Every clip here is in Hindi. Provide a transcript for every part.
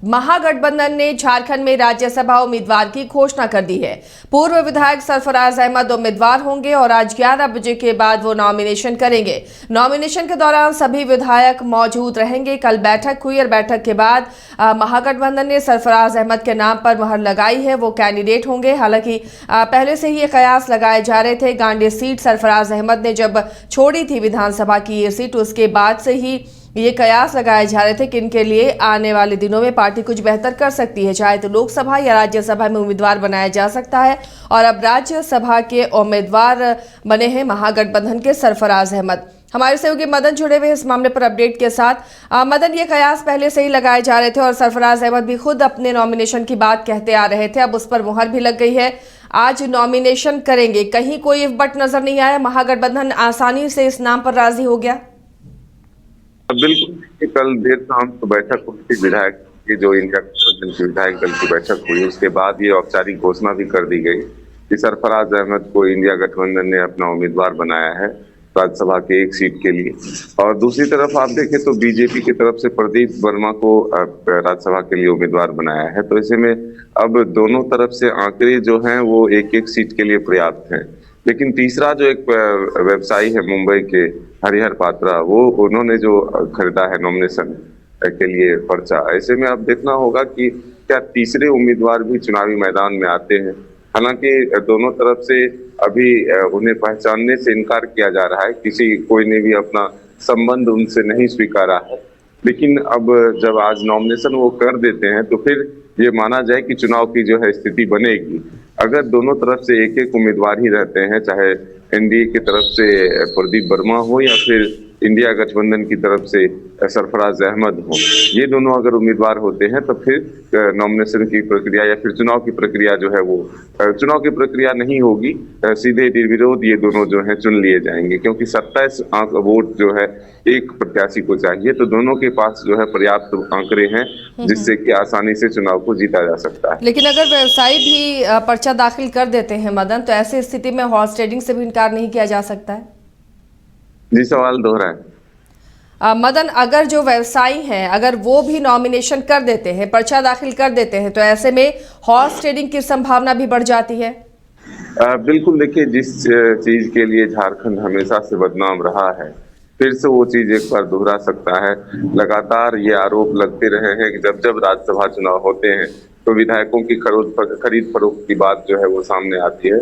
महागठबंधन ने झारखंड में राज्यसभा उम्मीदवार की घोषणा कर दी है। पूर्व विधायक सरफराज अहमद उम्मीदवार होंगे और आज 11 बजे के बाद वो नॉमिनेशन करेंगे। नॉमिनेशन के दौरान सभी विधायक मौजूद रहेंगे। कल बैठक हुई और बैठक के बाद महागठबंधन ने सरफराज अहमद के नाम पर मुहर लगाई है, वो कैंडिडेट होंगे। हालांकि पहले से ही ये कयास लगाए जा रहे थे। गांधी सीट सरफराज अहमद ने जब छोड़ी थी विधानसभा की ये सीट, उसके बाद से ही ये कयास लगाए जा रहे थे कि इनके लिए आने वाले दिनों में पार्टी कुछ बेहतर कर सकती है, चाहे तो लोकसभा या राज्यसभा में उम्मीदवार बनाया जा सकता है। और अब राज्यसभा के उम्मीदवार बने हैं महागठबंधन के सरफराज अहमद। हमारे सहयोगी मदन जुड़े हुए इस मामले पर अपडेट के साथ। मदन, ये कयास पहले से ही लगाए जा रहे थे और सरफराज अहमद भी खुद अपने नॉमिनेशन की बात कहते आ रहे थे, अब उस पर मुहर भी लग गई है। आज नॉमिनेशन करेंगे, कहीं कोई इफ बट नजर नहीं आया? महागठबंधन आसानी से इस नाम पर राजी हो गया? बिल्कुल, कल देर शाम तो बैठक हुई विधायक की, जो इंडिया गठबंधन की विधायक दल की बैठक हुई। उसके बाद ये औपचारिक घोषणा भी कर दी गई कि सरफराज अहमद को इंडिया गठबंधन ने अपना उम्मीदवार बनाया है राज्यसभा के एक सीट के लिए। और दूसरी तरफ आप देखें तो बीजेपी की तरफ से प्रदीप वर्मा को राज्यसभा के लिए उम्मीदवार बनाया है। तो ऐसे में अब दोनों तरफ से आंकड़े जो हैं वो एक एक सीट के लिए पर्याप्त हैं। लेकिन तीसरा जो एक व्यवसायी है मुंबई के हरिहर पात्रा, वो उन्होंने जो खरीदा है नॉमिनेशन के लिए पर्चा। ऐसे में अब देखना होगा कि क्या तीसरे उम्मीदवार भी चुनावी मैदान में आते हैं। हालांकि दोनों तरफ से अभी उन्हें पहचानने से इनकार किया जा रहा है, कोई ने भी अपना संबंध उनसे नहीं स्वीकारा है। लेकिन अब जब आज नॉमिनेशन वो कर देते हैं तो फिर ये माना जाए कि चुनाव की जो है स्थिति बनेगी। अगर दोनों तरफ से एक एक उम्मीदवार ही रहते हैं, चाहे एनडीए की तरफ से प्रदीप वर्मा हो या फिर इंडिया गठबंधन की तरफ से सरफराज अहमद हो, ये दोनों अगर उम्मीदवार होते हैं तो फिर नॉमिनेशन की प्रक्रिया या फिर चुनाव की प्रक्रिया जो है वो चुनाव की प्रक्रिया नहीं होगी, सीधे निर्विरोध ये दोनों जो है चुन लिए जाएंगे। क्योंकि 27 वोट जो है एक प्रत्याशी को चाहिए, तो दोनों के पास जो है पर्याप्त आंकड़े हैं जिससे कि आसानी से चुनाव को जीता जा सकता है। लेकिन अगर व्यवसायी भी पर्चा दाखिल कर देते हैं मदन, तो ऐसी स्थिति में हॉर्स ट्रेडिंग से भी इनकार नहीं किया जा सकता है? जी, सवाल दोहराएं। मदन, अगर जो व्यवसायी हैं अगर वो भी नॉमिनेशन कर देते हैं, पर्चा दाखिल कर देते हैं, तो ऐसे में हॉर्स ट्रेडिंग की संभावना भी बढ़ जाती है? बिल्कुल, देखिए, जिस चीज के लिए झारखंड हमेशा से बदनाम रहा है, फिर से वो चीज एक बार दोहरा सकता है। लगातार ये आरोप लगते रहे हैं कि जब जब राज्यसभा चुनाव होते हैं तो विधायकों की खरीद फरोख्त की बात जो है वो सामने आती है।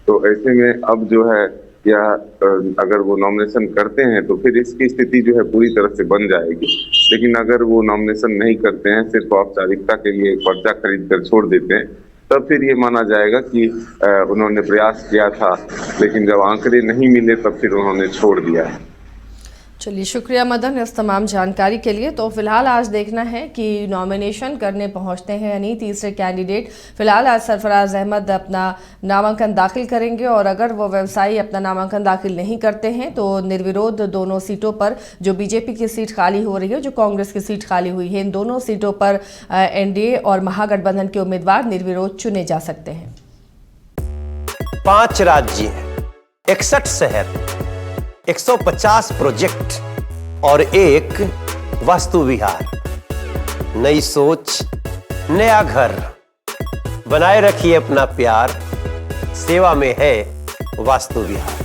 तो ऐसे में अब जो है या अगर वो नॉमिनेशन करते हैं तो फिर इसकी स्थिति जो है पूरी तरह से बन जाएगी। लेकिन अगर वो नॉमिनेशन नहीं करते हैं, सिर्फ औपचारिकता के लिए पर्चा खरीद कर छोड़ देते हैं, तब फिर ये माना जाएगा कि उन्होंने प्रयास किया था, लेकिन जब आंकड़े नहीं मिले तब फिर उन्होंने छोड़ दिया है। चलिए, शुक्रिया मदन इस तमाम जानकारी के लिए। तो फिलहाल आज देखना है कि नॉमिनेशन करने पहुंचते हैं या नहीं तीसरे कैंडिडेट। फिलहाल आज सरफराज अहमद अपना नामांकन दाखिल करेंगे और अगर वो व्यवसायी अपना नामांकन दाखिल नहीं करते हैं तो निर्विरोध दोनों सीटों पर, जो बीजेपी की सीट खाली हो रही है, जो कांग्रेस की सीट खाली हुई है, इन दोनों सीटों पर एनडीए और महागठबंधन के उम्मीदवार निर्विरोध चुने जा सकते हैं। 5 राज्य, 61 शहर, 150 प्रोजेक्ट और एक वास्तु विहार। नई सोच, नया घर। बनाए रखिए अपना प्यार, सेवा में है वास्तु विहार।